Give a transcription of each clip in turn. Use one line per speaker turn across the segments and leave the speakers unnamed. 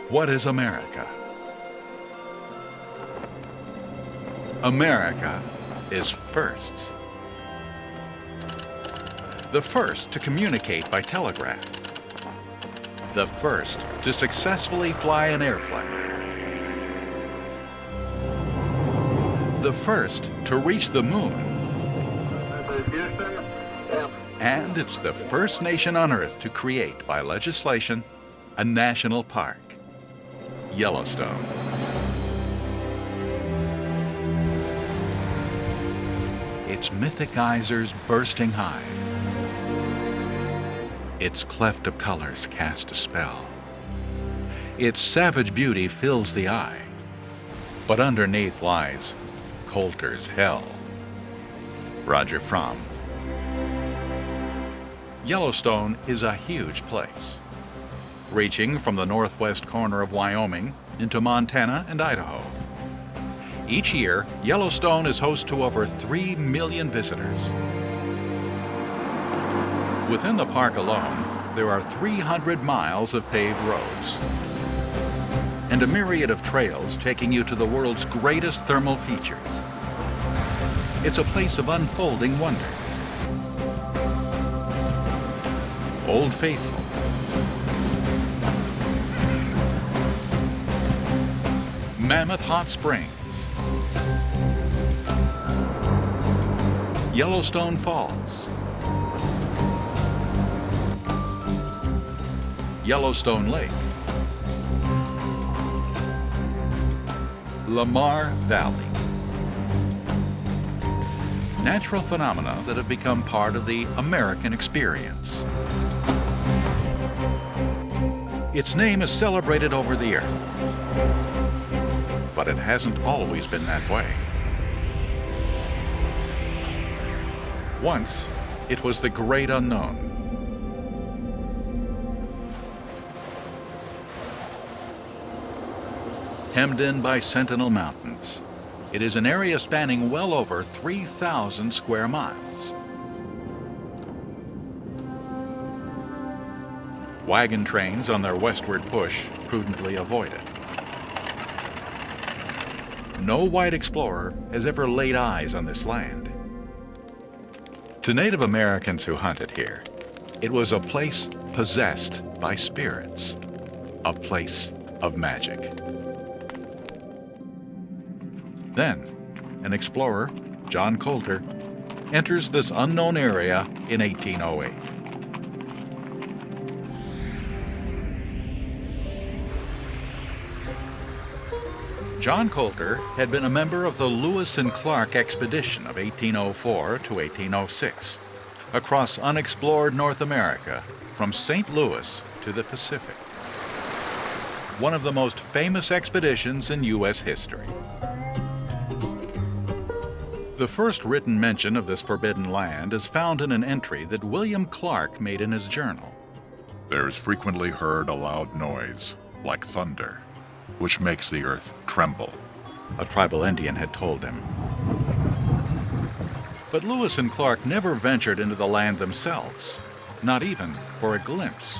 What is America? America is firsts. The first to communicate by telegraph. The first to successfully fly an airplane. The first to reach the moon. And it's the first nation on Earth to create, by legislation, a national park, Yellowstone. Its mythic geysers bursting high. Its cleft of colors cast a spell. Its savage beauty fills the eye. But underneath lies Coulter's hell. Roger Fromm. Yellowstone is a huge place, reaching from the northwest corner of Wyoming into Montana and Idaho. Each year, Yellowstone is host to over 3 million visitors. Within the park alone, there are 300 miles of paved roads and a myriad of trails taking you to the world's greatest thermal features. It's a place of unfolding wonders. Old Faithful, Mammoth Hot Springs, Yellowstone Falls, Yellowstone Lake, LAMAR Valley. Natural phenomena that have become part of the American experience. Its name is celebrated over the earth, but it hasn't always been that way. Once, it was the great unknown. Hemmed in by Sentinel Mountains, it is an area spanning well over 3,000 square miles. Wagon trains on their westward push prudently avoid it. No white explorer has ever laid eyes on this land. To Native Americans who hunted here, it was a place possessed by spirits, a place of magic. Then, an explorer, John Coulter, enters this unknown area in 1808. John Coulter had been a member of the Lewis and Clark expedition of 1804 to 1806, across unexplored North America from St. Louis to the Pacific. One of the most famous expeditions in U.S. history. The first written mention of this forbidden land is found in an entry that William Clark made in his journal.
There is frequently heard a loud noise, like thunder, which makes the earth tremble,
a tribal Indian had told him. But Lewis and Clark never ventured into the land themselves, not even for a glimpse.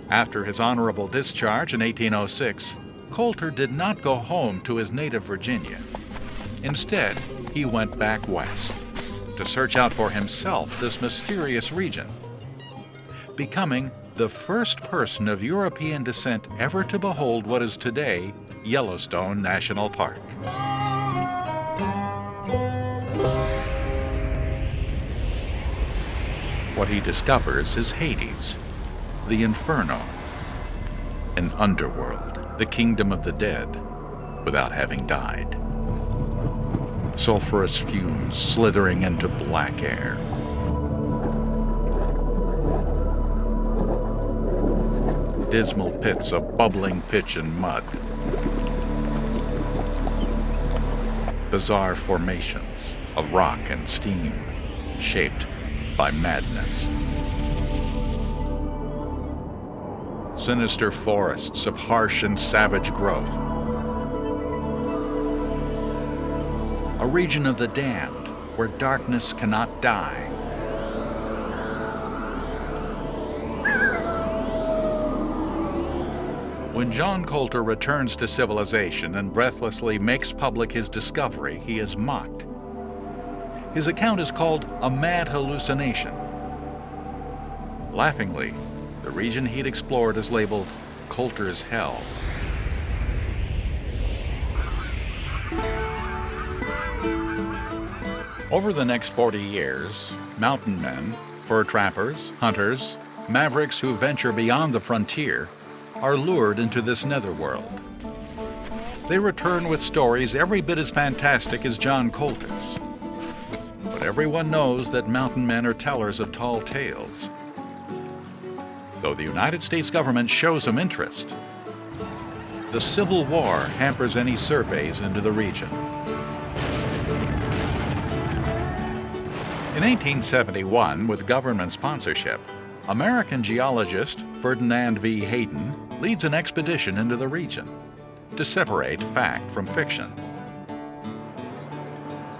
After his honorable discharge in 1806, Coulter did not go home to his native Virginia. Instead, he went back west to search out for himself this mysterious region, becoming the first person of European descent ever to behold what is today Yellowstone National Park. What he discovers is Hades, the Inferno, an underworld, the kingdom of the dead, without having died. Sulfurous fumes slithering into black air. Dismal pits of bubbling pitch and mud. Bizarre formations of rock and steam, shaped by madness. Sinister forests of harsh and savage growth. A region of the damned where darkness cannot die. When John Coulter returns to civilization and breathlessly makes public his discovery, he is mocked. His account is called a mad hallucination. Laughingly, the region he'd explored is labeled Coulter's Hell. Over the next 40 years, mountain men, fur trappers, hunters, mavericks who venture beyond the frontier are lured into this netherworld. They return with stories every bit as fantastic as John Coulter's. But everyone knows that mountain men are tellers of tall tales. Though the United States government shows some interest, the Civil War hampers any surveys into the region. In 1871, with government sponsorship, American geologist Ferdinand V. Hayden leads an expedition into the region to separate fact from fiction.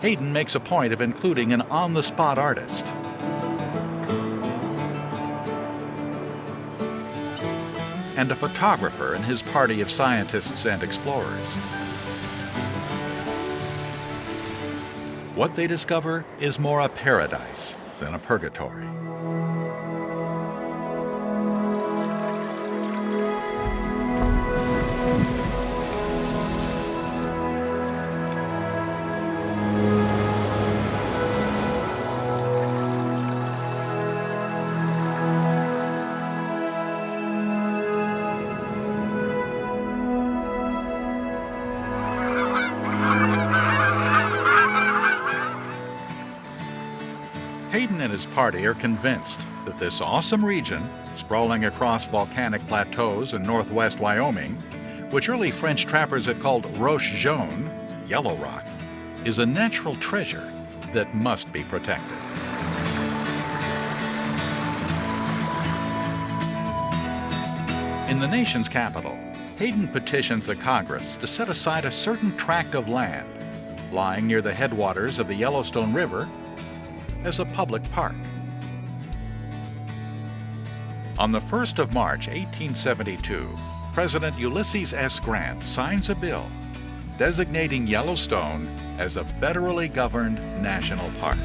Hayden makes a point of including an on-the-spot artist. And a photographer in his party of scientists and explorers. What they discover is more a paradise than a purgatory. Hayden and his party are convinced that this awesome region, sprawling across volcanic plateaus in northwest Wyoming, which early French trappers had called Roche Jaune, yellow rock, is a natural treasure that must be protected. In the nation's capital, Hayden petitions the Congress to set aside a certain tract of land lying near the headwaters of the Yellowstone River as a public park. On the 1st of March, 1872, President Ulysses S. Grant signs a bill designating Yellowstone as a federally governed national park.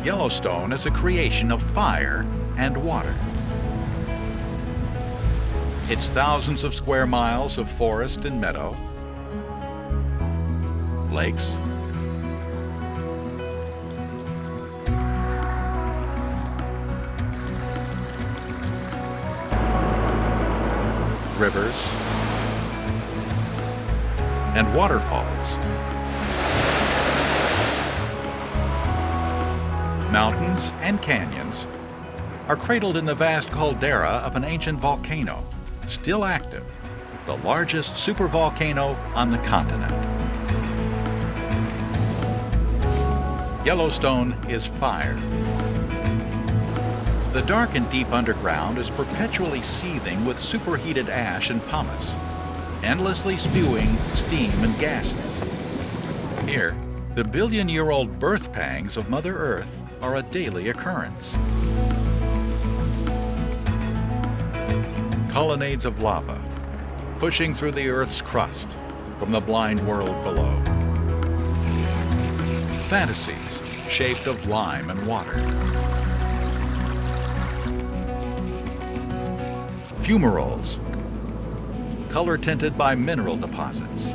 Yellowstone is a creation of fire and water. Its thousands of square miles of forest and meadow, lakes, rivers, and waterfalls, mountains and canyons are cradled in the vast caldera of an ancient volcano, still active, the largest supervolcano on the continent. Yellowstone is fire. The dark and deep underground is perpetually seething with superheated ash and pumice, endlessly spewing steam and gases. Here, the billion-year-old birth pangs of Mother Earth are a daily occurrence. Colonnades of lava, pushing through the Earth's crust from the blind world below. Fantasies shaped of lime and water. Fumaroles, color-tinted by mineral deposits.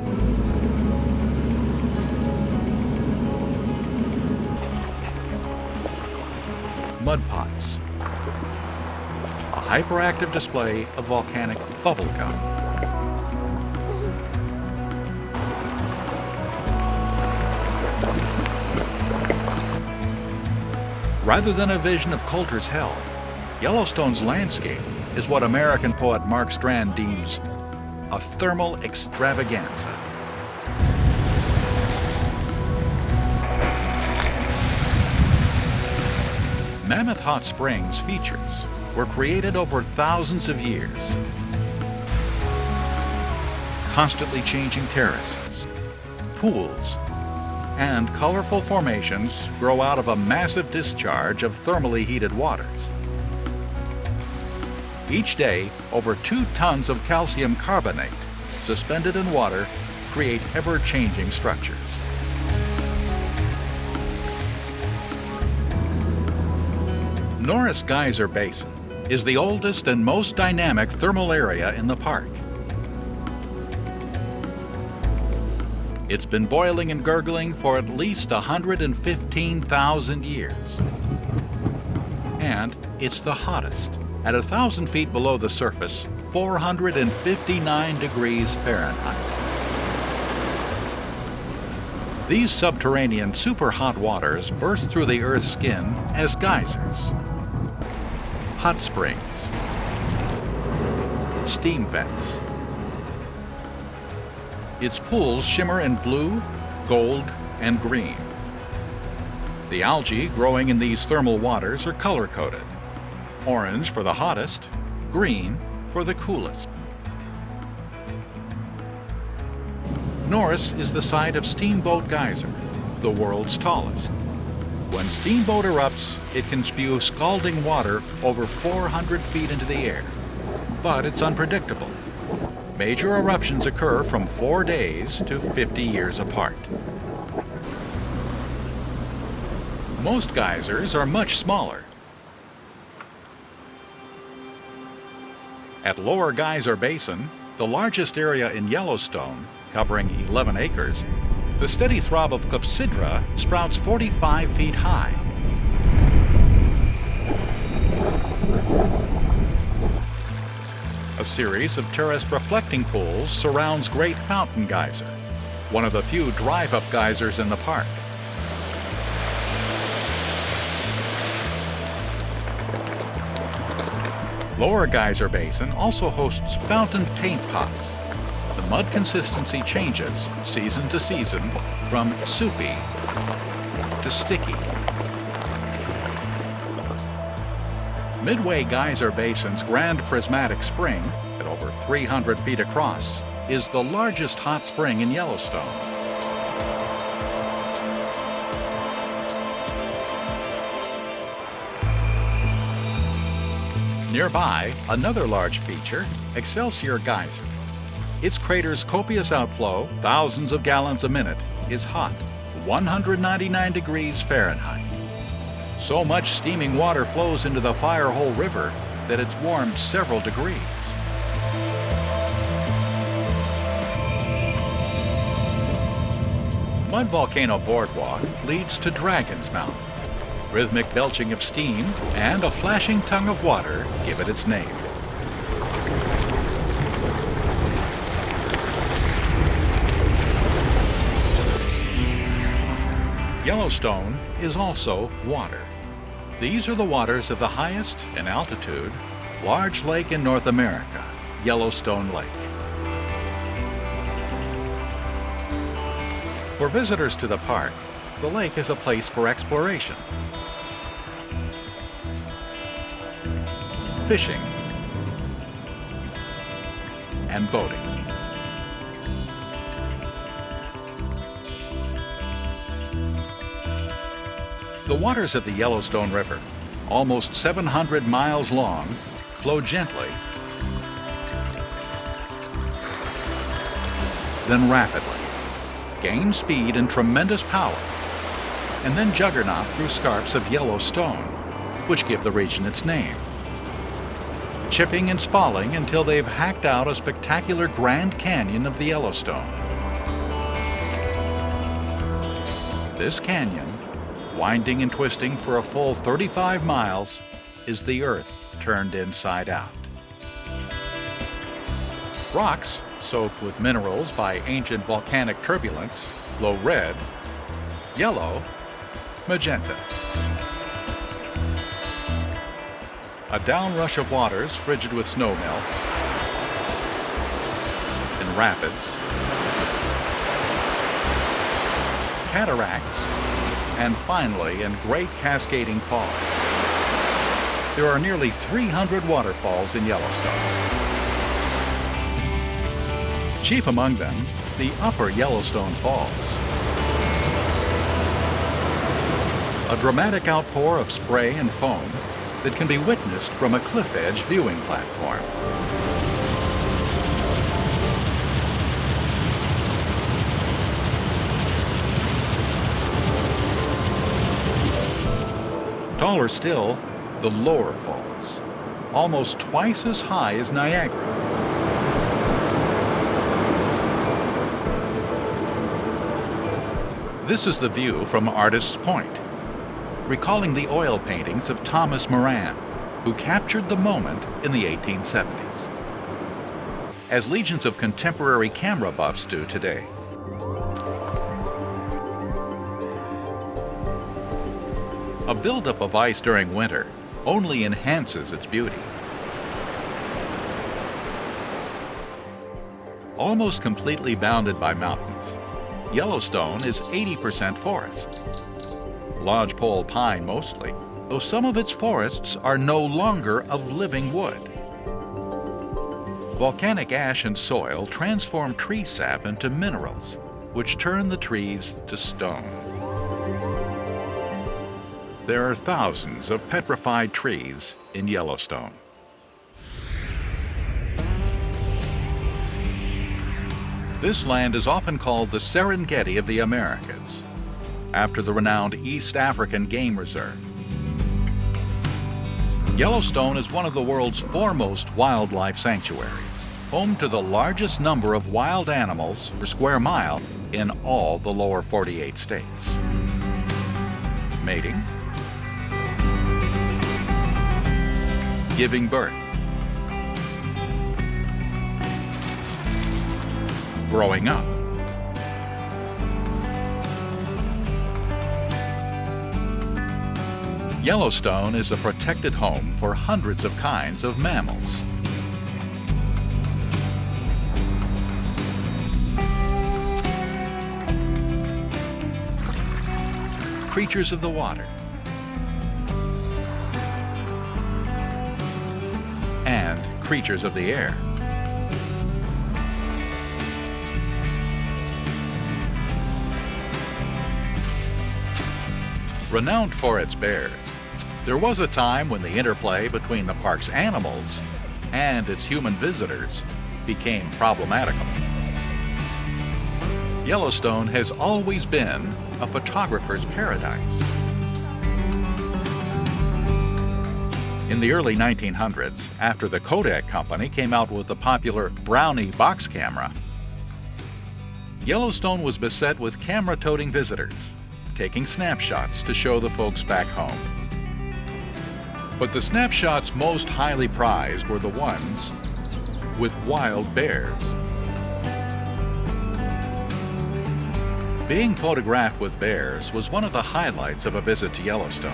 Mud pots, a hyperactive display of volcanic bubble gum. Rather than a vision of Coulter's hell, Yellowstone's landscape is what American poet Mark Strand deems a thermal extravaganza. Mammoth Hot Springs features were created over thousands of years. Constantly changing terraces, pools, and colorful formations grow out of a massive discharge of thermally heated waters. Each day, over 2 tons of calcium carbonate, suspended in water, create ever-changing structures. NORRIS Geyser Basin is the oldest and most dynamic thermal area in the park. It's been boiling and gurgling for at least 115,000 years. And it's the hottest, at 1,000 feet below the surface, 459 degrees Fahrenheit. These subterranean super-hot waters burst through the Earth's skin as geysers, hot springs, steam vents. Its pools shimmer in blue, gold, and green. The algae growing in these thermal waters are color-coded. Orange for the hottest, green for the coolest. NORRIS is the site of Steamboat Geyser, the world's tallest. When Steamboat erupts, it can spew scalding water over 400 feet into the air. But it's unpredictable. Major eruptions occur from 4 days to 50 years apart. Most geysers are much smaller. At Lower Geyser Basin, the largest area in Yellowstone, covering 11 acres, the steady throb of CLEPSYDRA sprouts 45 feet high. A series of terraced reflecting pools surrounds Great Fountain Geyser, one of the few drive-up geysers in the park. Lower Geyser Basin also hosts fountain paint pots. The mud consistency changes season to season from soupy to sticky. Midway Geyser Basin's Grand Prismatic Spring, at over 300 feet across, is the largest hot spring in Yellowstone. Nearby, another large feature, EXCELSIOR Geyser. Its crater's copious outflow, thousands of gallons a minute, is hot, 199 degrees Fahrenheit. So much steaming water flows into the Firehole River that it's warmed several degrees. Mud Volcano Boardwalk leads to Dragon's Mouth. Rhythmic belching of steam and a flashing tongue of water give it its name. Yellowstone is also water. These are the waters of the highest, in altitude, large lake in North America, Yellowstone Lake. For visitors to the park, the lake is a place for exploration, fishing, and boating. The waters of the Yellowstone River, almost 700 miles long, flow gently, then rapidly, gain speed and tremendous power, and then juggernaut through scarps of yellow stone, which give the region its name, chipping and spalling until they've hacked out a spectacular Grand Canyon of the Yellowstone. This canyon, winding and twisting for a full 35 miles, is the Earth turned inside out. Rocks, soaked with minerals by ancient volcanic turbulence, glow red, yellow, magenta. A downrush of waters frigid with snowmelt, and rapids, cataracts, and finally, in great cascading falls. There are nearly 300 waterfalls in Yellowstone. Chief among them, the Upper Yellowstone Falls. a dramatic outpour of spray and foam that can be witnessed from a cliff edge viewing platform. Taller still, the lower falls, almost twice as high as Niagara. This is the view from Artist's Point, recalling the oil paintings of Thomas Moran, who captured the moment in the 1870s, as legions of contemporary camera buffs do today. A buildup of ice during winter only enhances its beauty. Almost completely bounded by mountains, Yellowstone is 80% forest. Lodgepole pine mostly, though some of its forests are no longer of living wood. Volcanic ash and soil transform tree sap into minerals, which turn the trees to stone. There are thousands of petrified trees in Yellowstone. This land is often called the Serengeti of the Americas, after the renowned East African Game Reserve. Yellowstone is one of the world's foremost wildlife sanctuaries, home to the largest number of wild animals per square mile in all the lower 48 states. Mating, giving birth, growing up, Yellowstone is a protected home for hundreds of kinds of mammals. Creatures of the water, and creatures of the air. Renowned for its bears, there was a time when the interplay between the park's animals and its human visitors became problematical. Yellowstone has always been a photographer's paradise. In the early 1900s, after the Kodak company came out with the popular Brownie box camera, Yellowstone was beset with camera-toting visitors, taking snapshots to show the folks back home. But the snapshots most highly prized were the ones with wild bears. Being photographed with bears was one of the highlights of a visit to Yellowstone.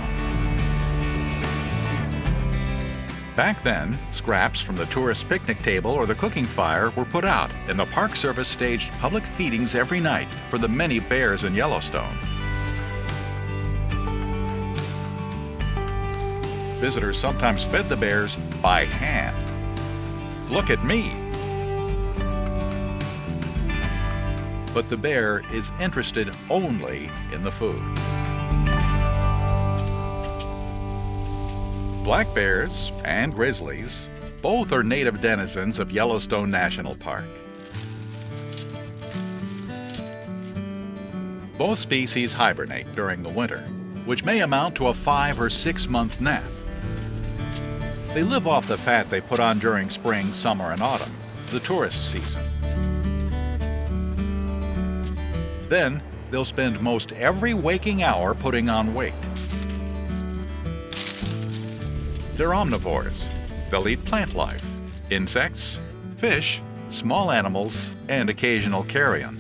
Back then, scraps from the tourist picnic table or the cooking fire were put out, and the Park Service staged public feedings every night for the many bears in Yellowstone. Visitors sometimes fed the bears by hand. Look at me! But the bear is interested only in the food. Black bears and grizzlies both are native denizens of Yellowstone National Park. Both species hibernate during the winter, which may amount to a 5 or 6 month nap. They live off the fat they put on during spring, summer, and autumn, the tourist season. Then, they'll spend most every waking hour putting on weight. They're omnivores. They'll eat plant life, insects, fish, small animals, and occasional carrion.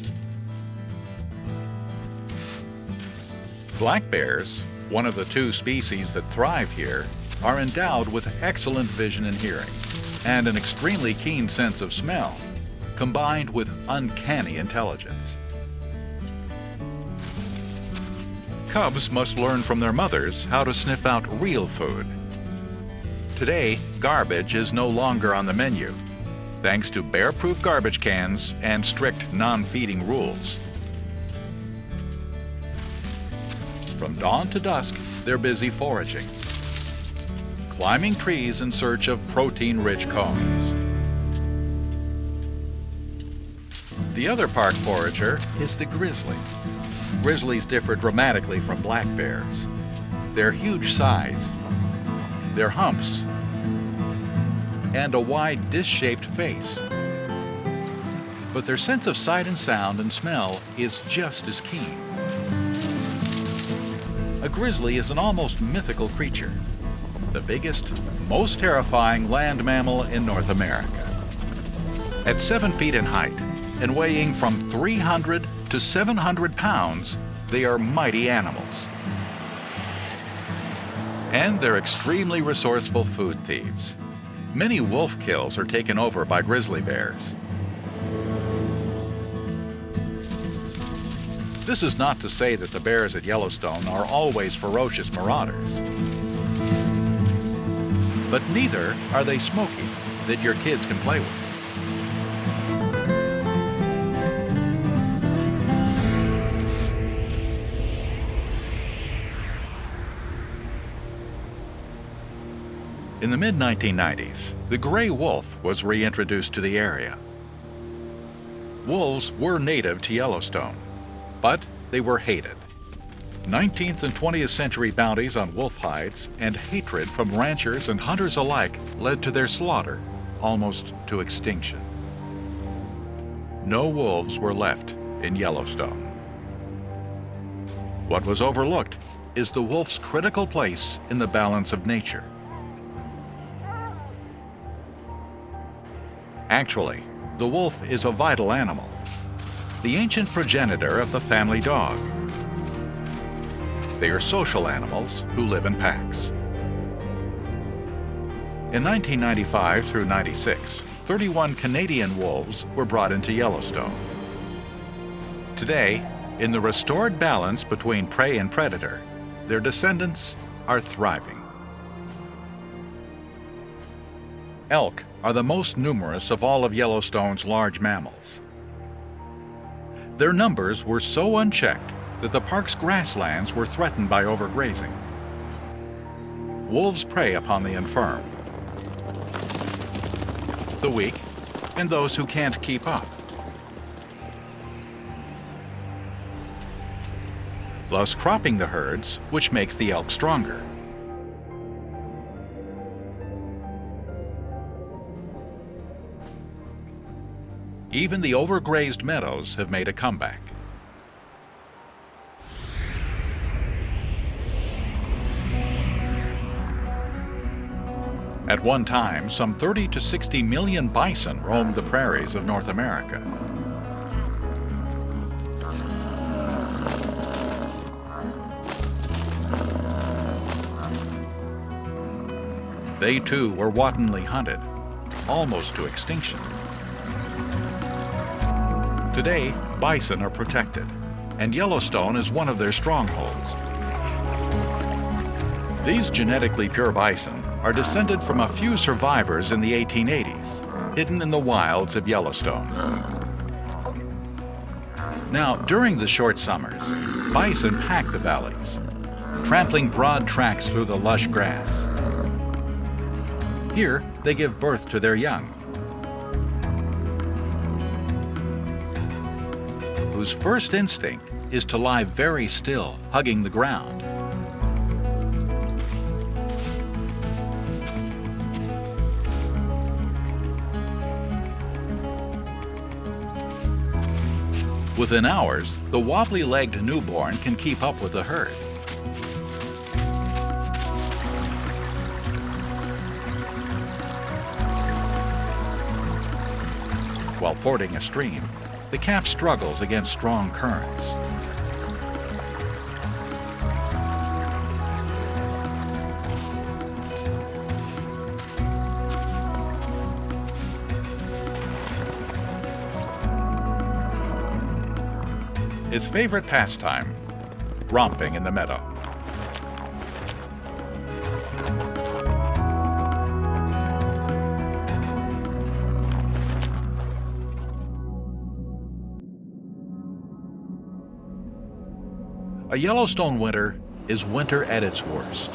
Black bears, one of the 2 species that thrive here, are endowed with excellent vision and hearing, and an extremely keen sense of smell, combined with uncanny intelligence. Cubs must learn from their mothers how to sniff out real food. Today, garbage is no longer on the menu, thanks to bear-proof garbage cans and strict non-feeding rules. From dawn to dusk, they're busy foraging, climbing trees in search of protein-rich cones. The other park forager is the grizzly. Grizzlies differ dramatically from black bears. Their huge size, their humps, and a wide disc-shaped face. But their sense of sight and sound and smell is just as keen. A grizzly is an almost mythical creature, the biggest, most terrifying land mammal in North America. At 7 feet in height and weighing from 300 to 700 pounds, they are mighty animals. And they're extremely resourceful food thieves. Many wolf kills are taken over by grizzly bears. This is not to say that the bears at Yellowstone are always ferocious marauders. But neither are they smoky that your kids can play with. In the mid-1990s, the gray wolf was reintroduced to the area. Wolves were native to Yellowstone, but they were hated. 19th and 20th century bounties on wolf hides and hatred from ranchers and hunters alike led to their slaughter, almost to extinction. No wolves were left in Yellowstone. What was overlooked is the wolf's critical place in the balance of nature. Actually, the wolf is a vital animal, the ancient progenitor of the family dog. They are social animals who live in packs. In 1995 through 96, 31 Canadian wolves were brought into Yellowstone. Today, in the restored balance between prey and predator, their descendants are thriving. Elk are the most numerous of all of Yellowstone's large mammals. Their numbers were so unchecked that the park's grasslands were threatened by overgrazing. Wolves prey upon the infirm, the weak, and those who can't keep up. Thus cropping the herds, which makes the elk stronger. Even the overgrazed meadows have made a comeback. At one time, some 30 to 60 million bison roamed the prairies of North America. They too were wantonly hunted, almost to extinction. Today, bison are protected, and Yellowstone is one of their strongholds. These genetically pure bison are descended from a few survivors in the 1880s, hidden in the wilds of Yellowstone. Now, during the short summers, bison pack the valleys, trampling broad tracks through the lush grass. Here, they give birth to their young, whose first instinct is to lie very still, hugging the ground. Within hours, the wobbly-legged newborn can keep up with the herd. While fording a stream, the calf struggles against strong currents. Its favorite pastime, romping in the meadow. A Yellowstone winter is winter at its worst.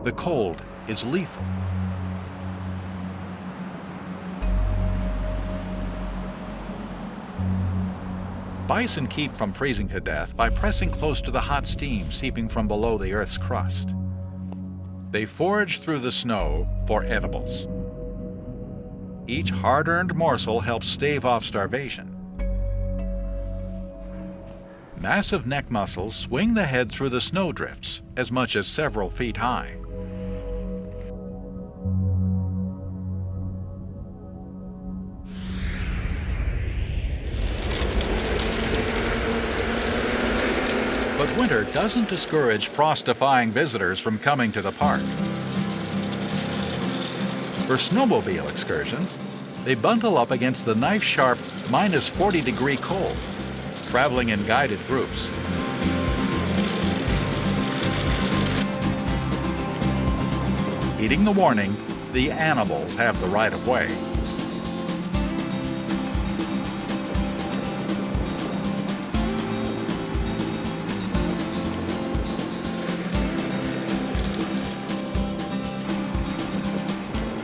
The cold is lethal. Bison keep from freezing to death by pressing close to the hot steam seeping from below the Earth's crust. They forage through the snow for edibles. Each hard-earned morsel helps stave off starvation. Massive neck muscles swing the head through the snowdrifts as much as several feet high. But winter doesn't discourage frost-defying visitors from coming to the park. For snowmobile excursions, they bundle up against the knife-sharp minus 40-degree cold, traveling in guided groups. Heeding the warning, the animals have the right of way.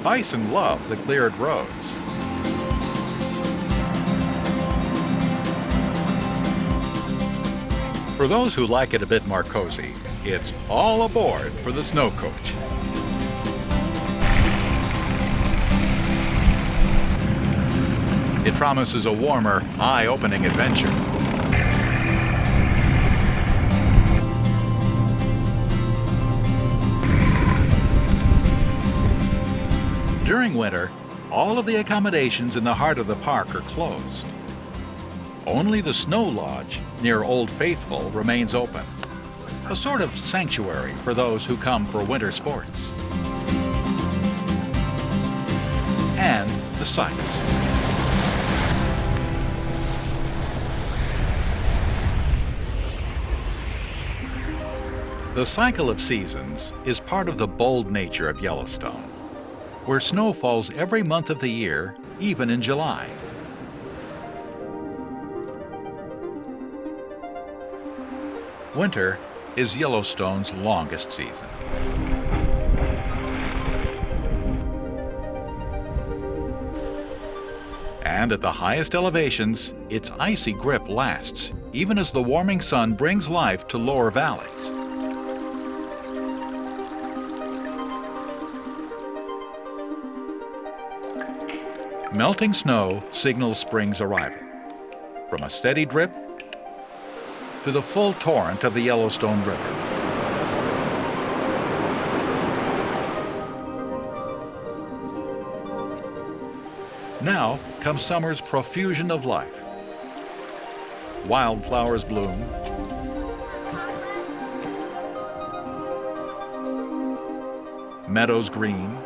Bison love the cleared roads. For those who like it a bit more cozy, it's all aboard for the snow coach. It promises a warmer, eye-opening adventure. During winter, all of the accommodations in the heart of the park are closed. Only the Snow Lodge near Old Faithful remains open, a sort of sanctuary for those who come for winter sports. And the sights. The cycle of seasons is part of the bold nature of Yellowstone, where snow falls every month of the year, even in July. Winter is Yellowstone's longest season. And at the highest elevations, its icy grip lasts, even as the warming sun brings life to lower valleys. Melting snow signals spring's arrival, from a steady drip to the full torrent of the Yellowstone River. Now comes summer's profusion of life. Wildflowers bloom, meadows green,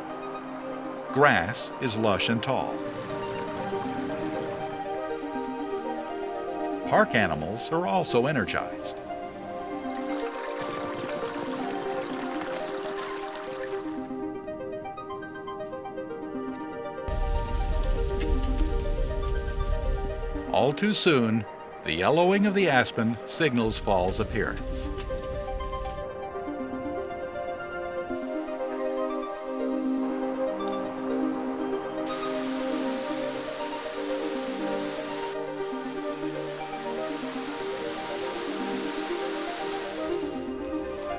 grass is lush and tall. Park animals are also energized. All too soon, the yellowing of the aspen signals fall's appearance.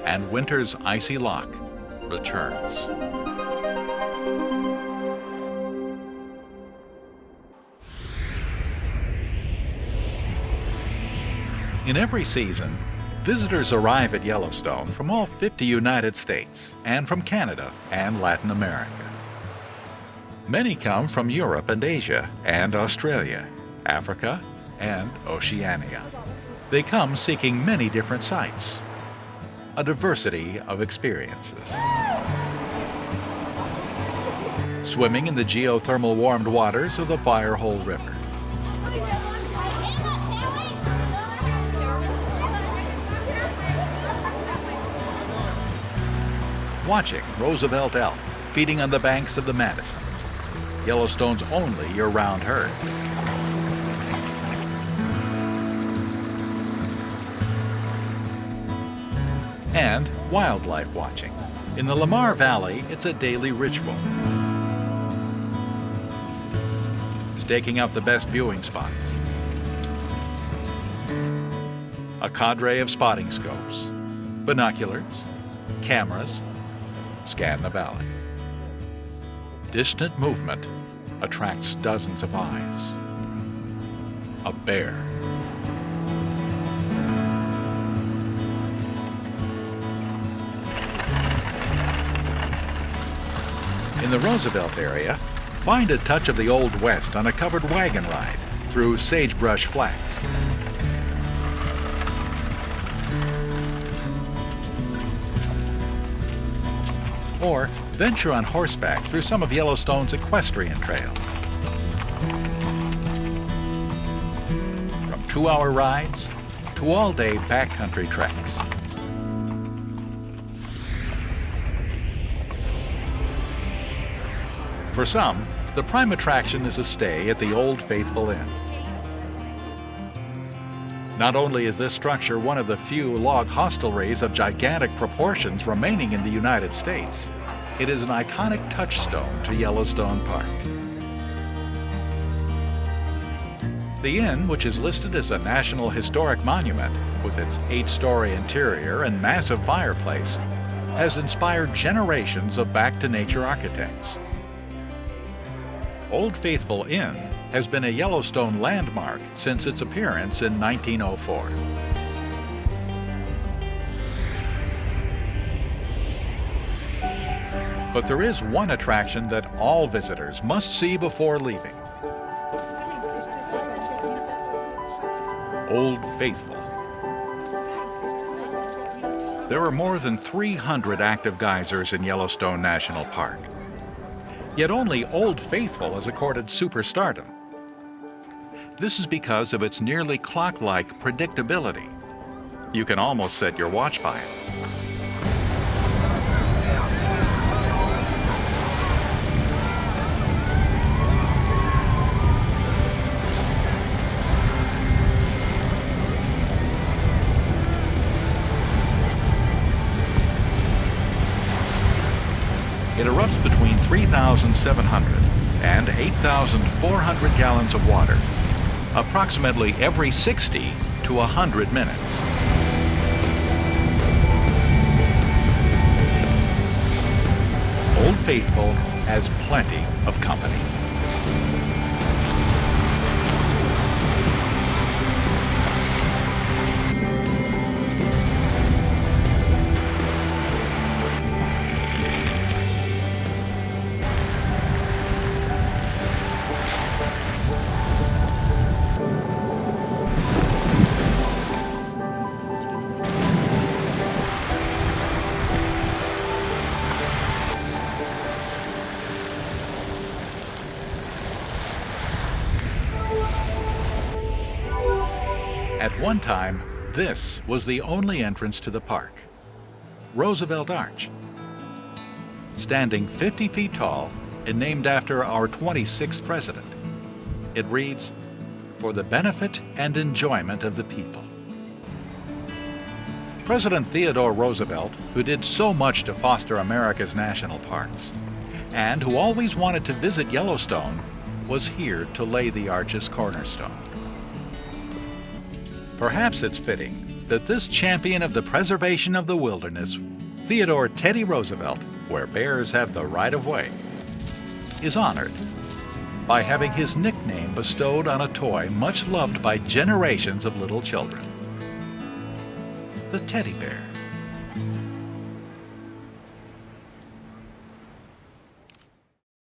And winter's icy lock returns. In every season, visitors arrive at Yellowstone from all 50 United States and from Canada and Latin America. Many come from Europe and Asia and Australia, Africa and Oceania. They come seeking many different sights, a diversity of experiences. Swimming in the geothermal warmed waters of the Firehole River. Watching Roosevelt elk feeding on the banks of the Madison. Yellowstone's only year-round herd. And wildlife watching. In the LAMAR Valley, it's a daily ritual. Staking out the best viewing spots. A cadre of spotting scopes, binoculars, cameras, scan the valley. Distant movement attracts dozens of eyes. A bear. In the Roosevelt area, find a touch of the Old West on a covered wagon ride through sagebrush flats. Or venture on horseback through some of Yellowstone's equestrian trails. From 2-hour rides to all-day backcountry treks. For some, the prime attraction is a stay at the Old Faithful Inn. Not only is this structure one of the few log hostelries of gigantic proportions remaining in the United States, it is an iconic touchstone to Yellowstone Park. The inn, which is listed as a National Historic Monument with its 8-story interior and massive fireplace, has inspired generations of back-to-nature architects. Old Faithful Inn has been a Yellowstone landmark since its appearance in 1904. But there is one attraction that all visitors must see before leaving. Old Faithful. There are more than 300 active geysers in Yellowstone National Park. Yet only Old Faithful is accorded superstardom. This is because of its nearly clock-like predictability. You can almost set your watch by it. It erupts between 3,700 and 8,400 gallons of water, approximately every 60 to 100 minutes. Old Faithful has plenty of company. At one time, this was the only entrance to the park, Roosevelt Arch. Standing 50 feet tall and named after our 26th president, it reads, "For the benefit and enjoyment of the people." President Theodore Roosevelt, who did so much to foster America's national parks, and who always wanted to visit Yellowstone, was here to lay the arch's cornerstone. Perhaps it's fitting that this champion of the preservation of the wilderness, Theodore Teddy Roosevelt, where bears have the right of way, is honored by having his nickname bestowed on a toy much loved by generations of little children: the teddy bear.